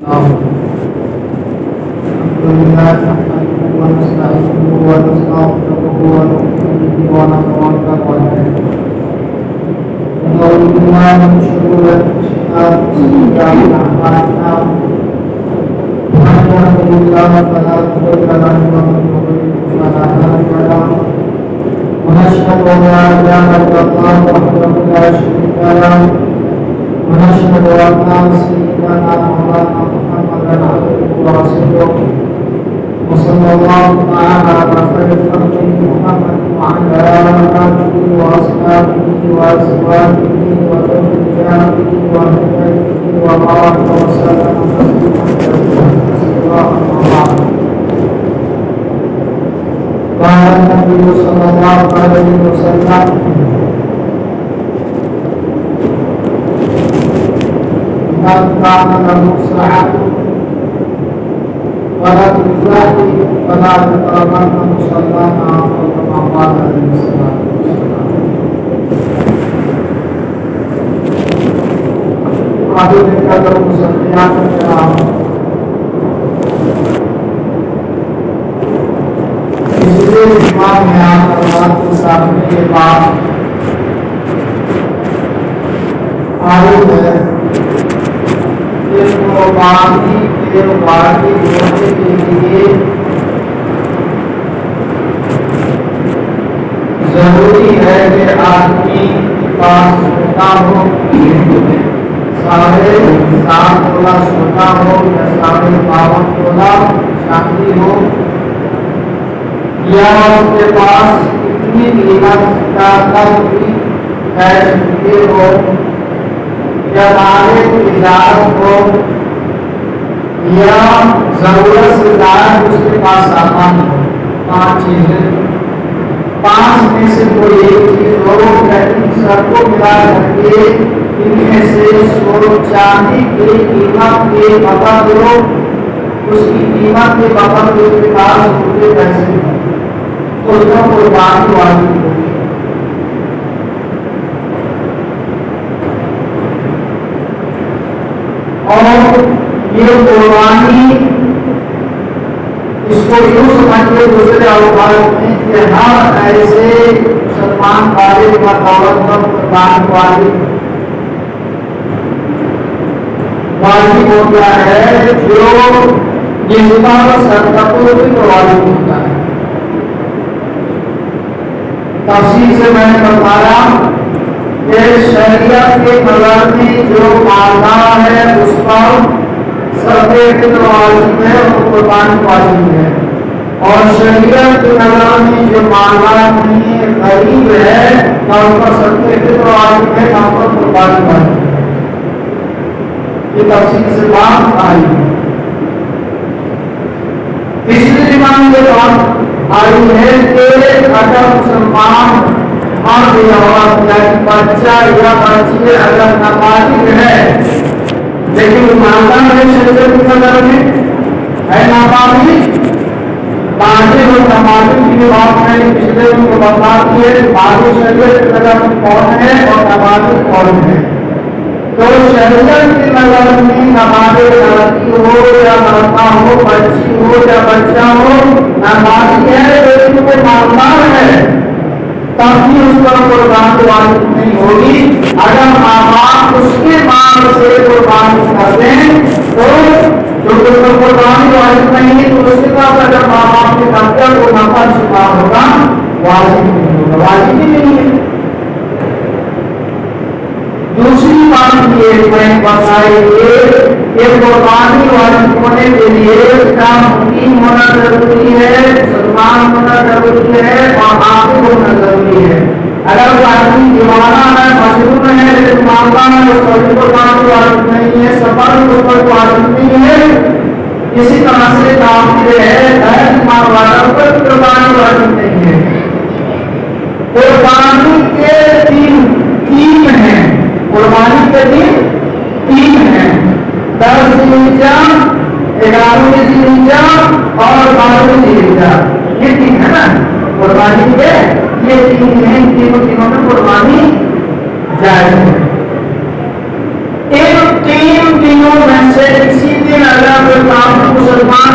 الحمد لله نحمده ونستعينه ونستغفره ونؤمن به ونتوكل عليه ونعوذ بالله من شرور انفسنا وسيئات اعمالنا من يهده الله فلا مضل له ومن يضلل فلا هادي له ونشهد ان لا اله الا الله وحده لا شريك له ونشهد ان سيدنا مولانا محمدا عبده ورسوله وصلى الله تعالى على خير خلقه محمد وعلى اله واصحابه وازواجه وذرياته واهل بيته وبارك وسلم تسليما كثيرا اما بعد قال النبي صلى الله عليه وسلم من كان له سعة ولم يزاحم فلا يقربن مصلانا كما قال عليه الصلاة والسلام. حاضر قدر مسلمان کرام، پچھلے جمعہ میں آپ حضرات کے سامنے کے بعد آئی ہے قربانی کے واجب ہونے کے لیے ضروری ہے کہ آدمی کے پاس سونا ہو، 7.5 تولہ سونا ہو یا 52 تولہ چاندی ہو، یا اس کے پاس اتنی قیمت کا کوئی کیش ہو یا مالک تجارت ہو یا ضرورت سے زائد اس کے پاس سامان ہو. 5 چیزیں، 5 میں سے کوئی ایک چیز ہو، لیکن سب کو ملا کر کے ان میں سے چاندی کی قیمت کے مقدار ہو، اس کی قیمت کے مقدار اس کے پاس ہوتے پیسے ہو تو اس کا قربانی واجب ہوگی. اور یہ قربانی اس کو یوں سمجھتے دوسرے اوقات میں کہ ہر ایسے مسلمان والد کا دولت مند قربان واجب ہو گیا ہے جو جس پر صدقۃ الفطر واجب ہوتا ہے. تفصیل سے میں نے بتایا کہ شریعت کے نظر میں جو مالدار ہے اس پر صدقۃ الفطر واجب ہے اور قربانی واجب ہے، اور شریعت کے نظر میں جو مالدار نہیں ہے، غریب ہے، نہ اس پر صدقۃ الفطر واجب ہے نہ اس پر قربانی واجب ہے. یہ تفصیل سے بات آئی. پچھلے زمانے میں بات آئی ہے کہ اگر مسلمان مرد یا عورت یعنی بچہ یا بچی اگر نابالغ ہے لیکن مالدار ہے، شریعت کی نظر میں ہے نابالغ، بالغ اور نابالغ کی بات میں نے پچھلے ان کو بتا دی ہے. بالغ شریعت کی نظر میں کون ہے اور نابالغ کون ہے؟ تو شریعت کی نظر میں نابالغ لڑکی ہو یا لڑکا ہو، بچی ہو یا بچہ ہو، نابالغ ہے لیکن وہ مالدار ہے، تب بھی اس پر قربانی واجب نہیں ہوگی. اگر ماں باپ اس کے مال سے قربانی کر دیں تو جو قربانی واجب نہیں ہے تو اس کے بعد اگر ماں باپ کے قبضہ کو نفع شمار ہوگا، واجب نہیں ہوگا، واجب ہی نہیں ہے. دوسری بات یہ میں بتائی کہ قربانی واجب ہونے کے لیے اس کا مقیم ہونا ضروری ہے، مسلمان ہونا ضروری ہے اور عاقل ہونا ضروری ہے. اگر کوئی آدمی دیوانہ ہے، مجنون ہے لیکن مالدار ہے، اس پر قربانی واجب نہیں ہے، سفر اس پر واجب نہیں ہے. اسی طرح سے کافر ہے، غیر ایمان والا اس پر قربانی واجب نہیں ہے. قربانی کے تین ہیں، قربانی کے دن 3 ہیں: 10 ذوالحجہ، 11 ذوالحجہ اور 12 ذوالحجہ. یہ 3 ہے نا قربانی کے، یہ 3 ہیں. تینوں میں قربانی جائز ہے. ان 3 دنوں میں سے کسی دن اگر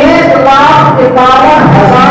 1,51,000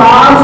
7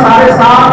7.5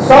100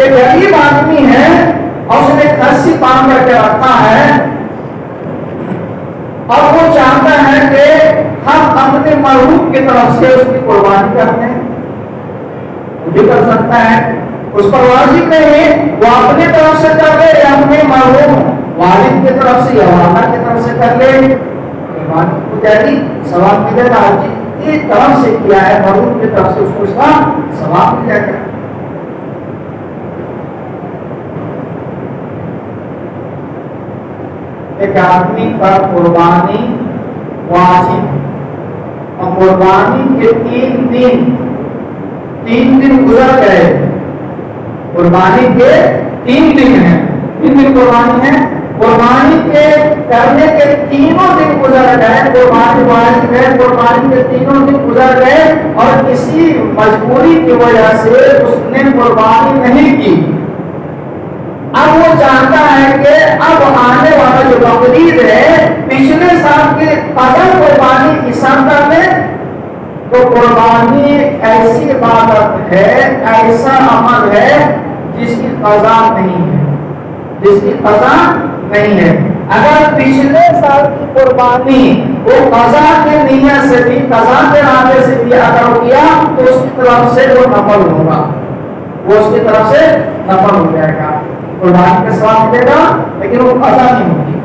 ایک غریب آدمی ہے اور اس نے کھسی باندھ کر کے رکھا ہے اور وہ چاہتا ہے کہ ہم اپنے مرحوم کی طرف سے اس کی قربانی کرتے ہیں، وہ بھی کر سکتا ہے، اس پر واجب نہیں وہ اپنے طرف سے کر لے یا اپنے مرحوم والد کی طرف سے یا والدہ کی طرف سے کر لے، قربانی ہو جائے گی، ثواب ملے گا، جس طرف سے کیا ہے مرحوم کی طرف سے اس کو اس کا ثواب مل جائے گا۔ ایک آدمی پر قربانی واجب اور قربانی کے 3 دن گزر گئے، قربانی کے 3 دن ہیں، 3 دن قربانی ہے، قربانی کے کرنے کے 3 دن گزر گئے، قربانی واجب ہے، قربانی کے 3 دن گزر گئے اور کسی مجبوری کی وجہ سے اس نے قربانی نہیں کی، اب وہ چاہتا ہے کہ اب آنے والا جو بقرعید ہے پچھلے سال کی قضا قربانی اس سال کر لے، تو قربانی ایسی عبادت ہے، ایسا عمل ہے جس کی قضا نہیں ہے، جس کی قضا نہیں ہے۔ اگر پچھلے سال کی قربانی وہ قضا کے نیت سے بھی، قضا کے ارادے سے بھی اگر کیا تو اس کی طرف سے وہ نفل ہوگا، وہ اس کی طرف سے نفل ہو جائے گا، قربانی کا ثواب ملے گا لیکن وہ قضا نہیں ہوگی۔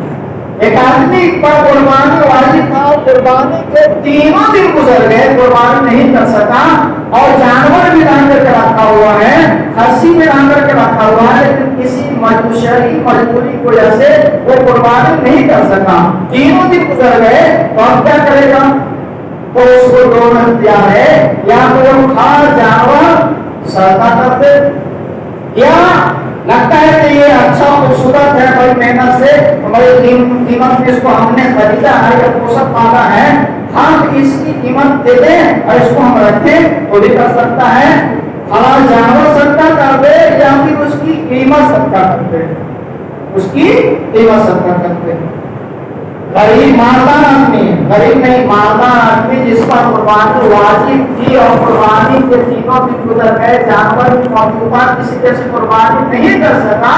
ایک آدمی پر قربانی واجب تھا، قربانی کے 3 دن گزر گئے، قربانی نہیں کر سکا اور جانور بھی لانے کر کے رکھا ہوا ہے، خصی بھی لانے کر کے رکھا ہوا ہے، لیکن کسی شرعی مجبوری کی وجہ سے وہ قربانی نہیں کر سکا، 3 دن گزر گئے تو اب کیا کرے گا؟ تو اس کو 2 اختیار ہے، یا تو وہ خاص جانور صدقہ کر دے، یا لگتا ہے کہ یہ اچھا خوبصورت ہے، بڑی محنت سے ہماری قیمت میں اس کو ہم نے خریدا ہے یا پوسٹ پالا ہے، ہم اس کی قیمت دے دیں اور اس کو ہم رکھیں، وہ بھی کر سکتا ہے، حلال جانور صدقہ کر دے یا پھر اس کی قیمت صدقہ کر دے، اس کی قیمت صدقہ کر دے۔ غریب مالدار آدمی، غریب نہیں مالدار آدمی جس پر قربانی واجب تھی اور قربانی کے 3 دن گزر گئے، جانور کی موجودات کسی طرح سے قربانی نہیں کر سکا،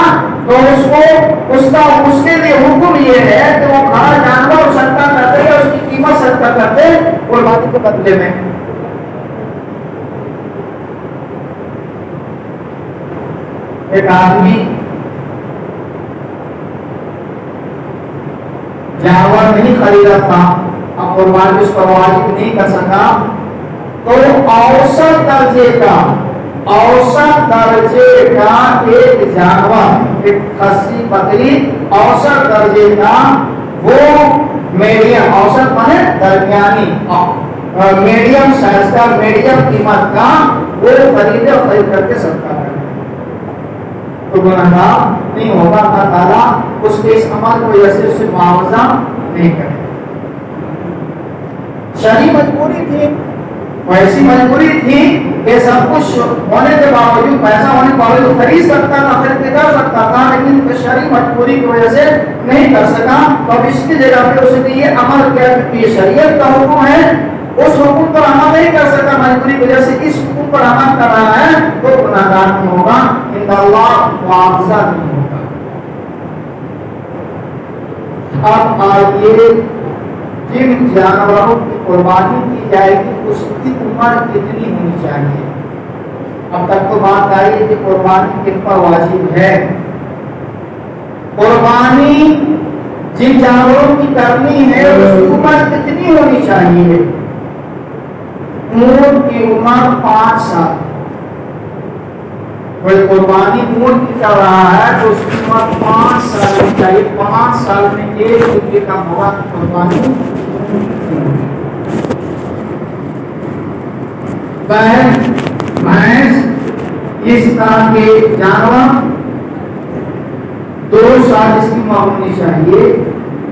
تو اس کے لیے حکم یہ ہے کہ وہ کھڑا جانور صدقہ کر دے یا اس کی قیمت صدقہ کر دے قربانی کے بدلے میں۔ ایک آدمی جانور نہیں خریدا تھا، اب قربانی اس پر واجب نہیں کر سکا، تو اوسط درجے کا ایک جانور، ایک خصی بکری اوسط درجے کا، وہ میڈیم، اوسط مانے درمیانی، میڈیم سائز کا، میڈیم قیمت کا وہ خرید کر کے صدقہ کرے تو گناہگار نہیں ہوگا، اللہ تعالیٰ اس کے اس عمل کو وجہ سے معاوضہ نہیں کرے۔ شرعی مجبوری تھی، ویسی مجبوری تھی کہ سب کچھ ہونے کے باوجود، پیسہ ہونے کے باوجود خرید سکتا تھا، خرید کے کر سکتا تھا، لیکن شرعی مجبوری کی وجہ سے نہیں کر سکا، تو اب اس کی جگہ پہ اس نے یہ عمل کیا کہ یہ شریعت کا حکم ہے، اس حکم پر عمل نہیں کر سکا مجبوری کی وجہ سے، اس حکم پر عمل کر رہا ہے تو گناہگار نہیں ہوگا، عند اللہ معاوضہ نہیں ہوگا۔ اب آئیے جن جانوروں کی قربانی کی جائے گی اس کی عمر کتنی ہونی چاہیے؟ اب تک تو بات آئی کہ قربانی کن پر واجب ہے، قربانی جن جانوروں کی کرنی ہے اس کی عمر کتنی ہونی چاہیے؟ اونٹ کی عمر 5 سال، کوئی قربانی اونٹ کی کر رہا ہے تو اس کی عمر 5 سال ہونی چاہیے، 5 سال میں 1 دن کے کم ہوگا قربانی۔ بھینس اس طرح کے جانور 2 سال اس کی عمر ہونی چاہیے،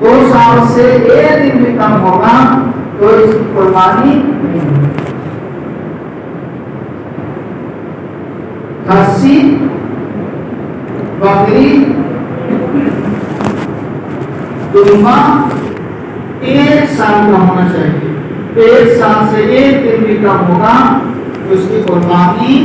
2 سال سے 1 دن بھی کم ہوگا تو اس کی قربانی نہیں ہوگی۔ خصی بکری دمبا 1 سال کا ہونا چاہیے، 1 سال سے 1 دن بھی کم ہوگا تو اس کی قربانی